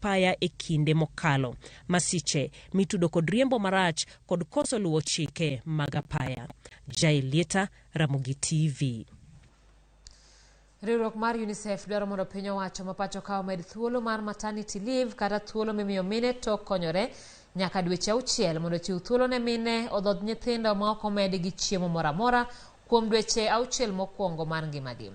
paya e kinde mokalo, masiche mitudo kod riembo marach kod koso luwo chike mag apaya. Jailieta, Ramogi TV. Riwruok mar UNICEF dwaro mondo piny owacho ma pacho ka omed thuolo mar maternity leave kata thuolo mimiyo mine tok konyore nyaka dweche 6 mondo chiw thuolo ne mine odhodh nyithindo ma ok omed gi chiemo moro amora kuom dweche 6 mokwongo mar ngimagi.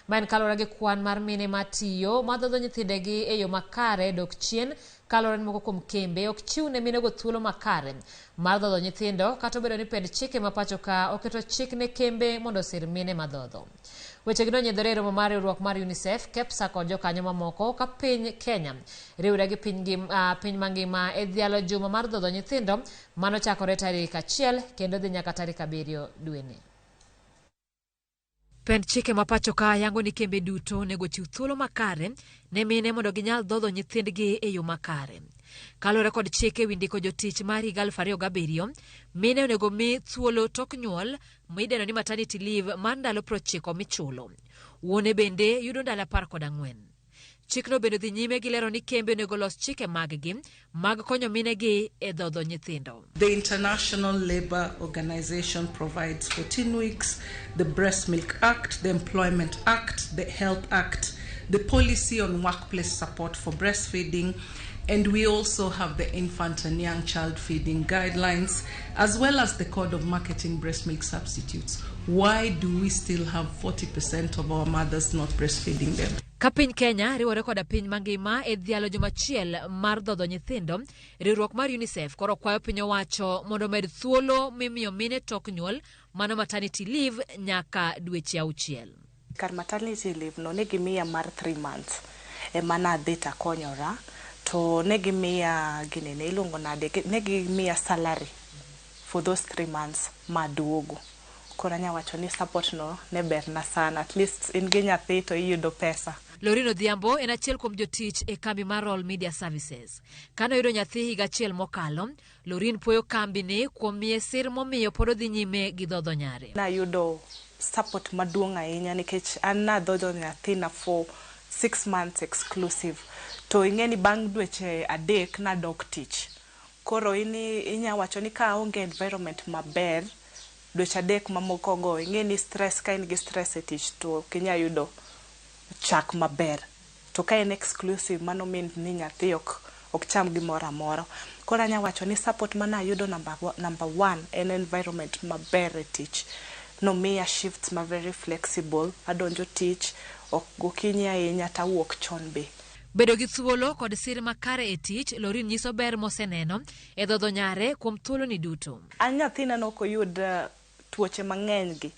Ma en kalore gi kwan mar mine matiyo madhodho nyithindegi e yo makare dok chien kalore ni moko kuom kembe ok chiw ne minego thuolo makare mar dhodho nyithindo kata obedo ni pend chike ma pacho ka oketo chik ne kembe mondo sir mine madhodho. Weche gino nyedhore e romo mar riwruok mar UNICEF, KEPSA kod jokanyo mamoko ka piny Kenya riwre gi piny mangima e dhialo juma mar dhodho nyithindo mano chakore tarik 1 kendo dhi nyaka tarik 7 dweni. Pend chike ma pacho ka yango ni kembe duto nego chiw thuolo makare ne mine mondo ginyal dhodho nyithindgi e yo makare. Kalore kod chike windiko jotich mar higa 2007, mine onego mi thuolo tok nyuol mideno ni maternity leave mar ndalo 90 michulo. Wuone bende yudo ndalo 14. Chikno bende dhi nyime gi lero ni kembe onego los chike mag-gi mag konyo minegi e dhodho nyithindo. The International Labour Organization provides 14 weeks, the Breast Milk Act, the Employment Act, the Health Act, the Policy on Workplace Support for Breastfeeding, and we also have the Infant and Young Child Feeding Guidelines, as well as the Code of Marketing Breast Milk Substitutes. Why do we still have 40% of our mothers not breastfeeding them? Ka piny Kenya riwore koda piny mangima e dhialo jumachiel mar dhodho nyithindo, riwruok mar UNICEF koro kwayo piny owacho mondo med thuolo mimiyo mine tok nyuol mano maternity leave nyaka dweche 6. Kar maternity leave no negi miya mar 3 months e mana dhi ta konyora to negi miya ginene ilongo nade negi miya salary for those 3 months maduogo. Kora nya wacho ni support no ne berna sana, at least in gi nyathi to iyudo pesa. Lorino Dhiambo en achiel kuom jotich e kambi mar All Media Services. Kano yudo nyathi higa 1 mokalo, Lorin puoyo kambi ni kuom miye sir momiyo pod odhi nyime gi dhodho nyare. Na yudo support maduong' ahinya nikech an na dhodho nyathi na for 6 months exclusive. To ingeni bang' dweche 3 na dok tich. Koro inya wacho ni ka onge environment maber dweche 3 mamoko go ingeni stress ka in gi stress e tich to kinya yudo chak maber. To ka en exclusive mano mean ni nyathi ok cham gimoro amora. Koro anya wacho ni support mana yudo number 1 en environment maber e tich. No miya shifts ma very flexible, adonjo tich ok gokinyi ahinya ta wuok chon be. Bedo gi thuolo kod sir makare e tich, Lorin nyiso ber moseneno e dhodho nyare kuom thuolo ni duto. An nyathina no ko yud tuoche mang'eny gi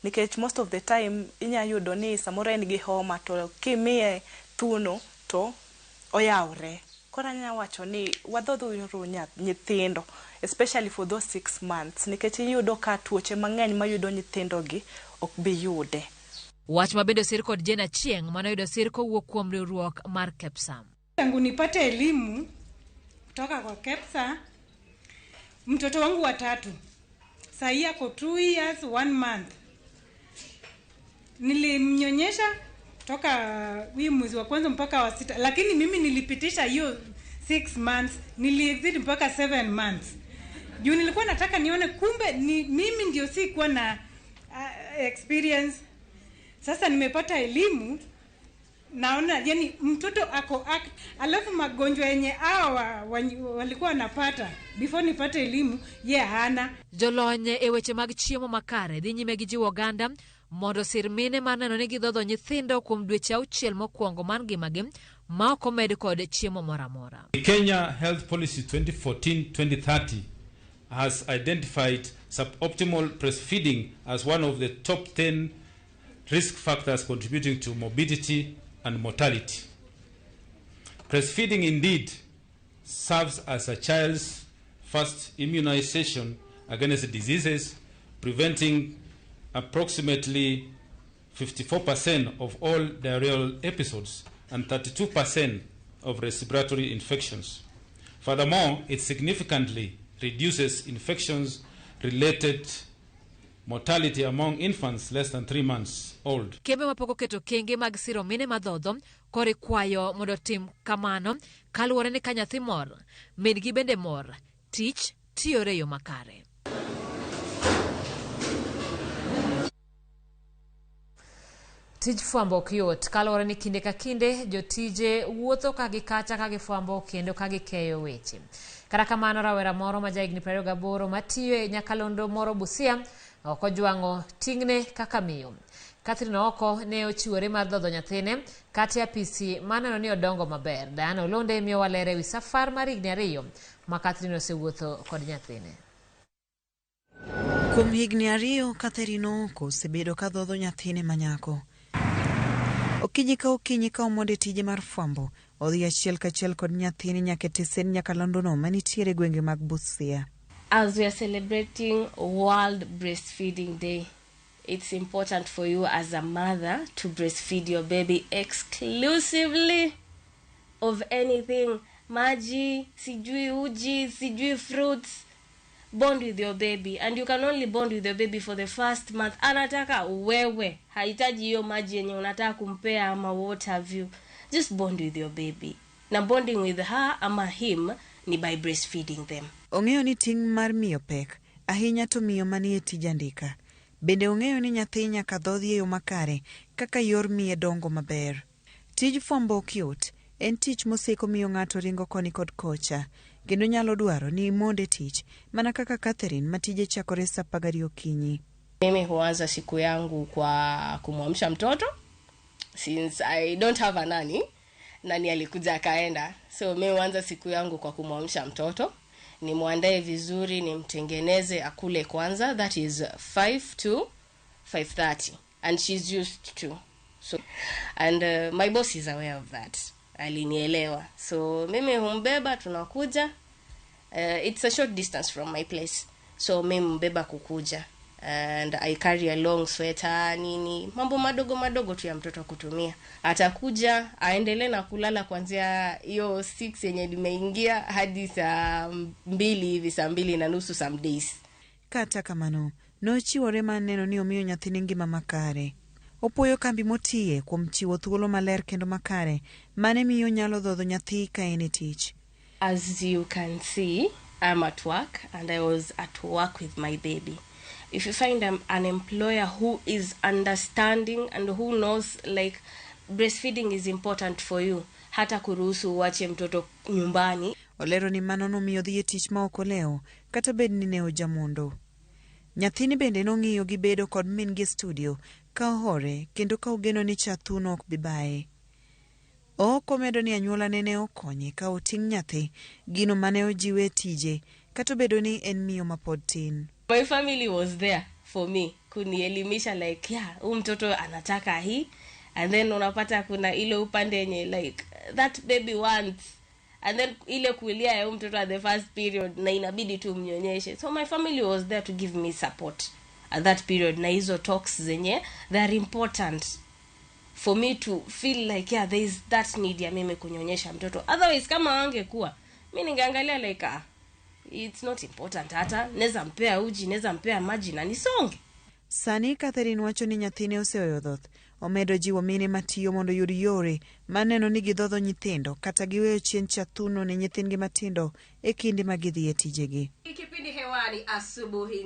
nikech most of the time inya yudo ni samoro en gi homa to kimiye thuno to oyawre. Kora nya wacho ni wadhodho nyithindo especially for those 6 months nikech iyudo ka tuoche mang'eny mayudo nyithindo gi ok bi yude. Wach mabende sir kod Jena Chieng mano yudo sir kowuok kuom riwruok mar KEPSA. Tangu nipate elimu kutoka kwa KEPSA, mtoto wangu wa 3 sasa yako 2 years 1 month. Nilimnyonyesha toka mwezi wa kwanza mpaka wa 6, lakini mimi nilipitisha hiyo 6 months, niliexit mpaka 7 months. Juu nilikuwa nataka nione kumbe mimi ndio sikuwa na experience. Sasa nimepata elimu, naona yani mtoto ako alafu magonjwa yenye hawa walikuwa wanapata before nipate elimu hana. Jolonye e weche mag chiemo makare dhi nyime gi jiwo oganda mondo sir mine mar neno ni gidhodho nyithindo kuom dweche 6 mokwongo mar ngimagi ma ok omed kod chiemo moro amora. The Kenya Health Policy 2014-2030 has identified suboptimal breastfeeding as one of the top 10 risk factors contributing to morbidity and mortality. Breastfeeding indeed serves as a child's first immunization against diseases, preventing approximately 54% of all diarrheal episodes and 32% of respiratory infections. Furthermore, it significantly reduces infections related mortality among infants less than 3 months old. Kembe mapoko keto kenge mag siro mine madhodho kore kwayo mondo tim kamano kaluwore ni ka nyathi mor, min-gi bende mor, tich tiyore yo makare. Tij fwambo ok yot kaluwore ni kinde ka kinde jotije wuotho ka gi kacha ka gi fwambo kendo ka gi keyo weche. Kata kamano rawera moro ma jahigni 28 matiyo e Nyakalondo moro Busia ok ojwang'o ting'ne kaka miyo. Catherine Oko ne ochiwore mar dhodho nyathine kata apisi maneno ni odongo maber. Diana Olonde miyo walere wi safar mar higni 2 ma Catherine osewuotho kod nyathine. Kuom higni 2 Catherine Oko osebedo ka dhodho nyathine manyako. Okinyi ka omonde tije mar fwambo, odhi achiel kachiel kod nyathini nyaka tesen Nyakalondo no manitiere gwenge mag Busia. As we are celebrating World Breastfeeding Day, it's important for you as a mother to breastfeed your baby exclusively of anything. Maji, sijui uji, sijui fruits. Bond with your baby, and you can only bond with your baby for the first month. Anataka wewe, haitaji hiyo maji yenye unataka kumpea ama what have you. Just bond with your baby. Na bonding with her ama him ni by breastfeeding them. Ong'eyo ni ting' mar miyo pek, ahinya to miyo manie tij andika. Bende ong'eyo ni nyathi nyaka dhodhi e yo makare kaka yor miye dongo maber. Tij fwambo ok yot, en tich moseko miyo ng'ato ringo koni kod kocha. Kendo nyalo dwaro ni imonde tich, mana kaka Catherine matije chakore saa 10 okinyi. Mimi huanza siku yangu kwa kumwamsha mtoto, since I don't have a nanny. Nani alikuja akaenda. So mimi huanza siku yangu kwa kumwamsha mtoto. Nimwandae vizuri, nimtengeneze akule kwanza. That is 5 to 5:30. And she's used to. So, and my boss is aware of that. Alinielewa. So mimi humbeba tunakuja. It's a short distance from my place. So mimi humbeba kukuja. And I carry a long sweater, nini. Mambo madogo tu ya mtoto kutumia. Atakuja, aendelee na kulala kuanzia hiyo 6 yenye nimeingia hadi saa 2 hivi, saa 2:30 some days. Kata kamano, nochiwore maneno ni omiyo nyathini ngima makare. Opoyo kambi motiye kuom chiwo thuolo maler kendo makare, mane miyo nyalo dhodho nyathi ka en tich. As you can see, I'm at work and I was at work with my baby. If you find an employer who is understanding and who knows like breastfeeding is important for you, hata kuruhusu uache mtoto nyumbani. Olero ni mano nomiyo dhi e tich ma ok oleo, kata bed ni ne ojamondo. Nyathini bende nong'iyo gi bedo kod min gi studio ka ohore kendo ka ogeno ni chathuno ok bibaye. Oko medo ni anyuola nene okonye ka oting' nyathi gino mane ojiwe tije kata bedo ni en miyo mapod tin. My family was there for me kunielimisha like mtoto anataka hii, and then unapata kuna ile upande yenye like that baby wants, and then ile kulia ya mtoto at the first period na inabidi tu mnyonyeshe. So my family was there to give me support at that period, na hizo talks zenye they are important for me to feel like there is that need ya mimi kunyonyesha mtoto. Otherwise kama wangekuwa mimi ningeangalia like it's not important, hata neza mpea uji, neza mpea maji na nisonge. Sani Catherine wacho ni nyathine oseweyo dhoth. Omedo jiwo mine matiyo mondo yud yore maneno ni gidhodho nyithindo kata giweyo chien chathuno ne nyithindgi matindo e kinde ma gidhi e tijegi. Kipindi hewani asubuhi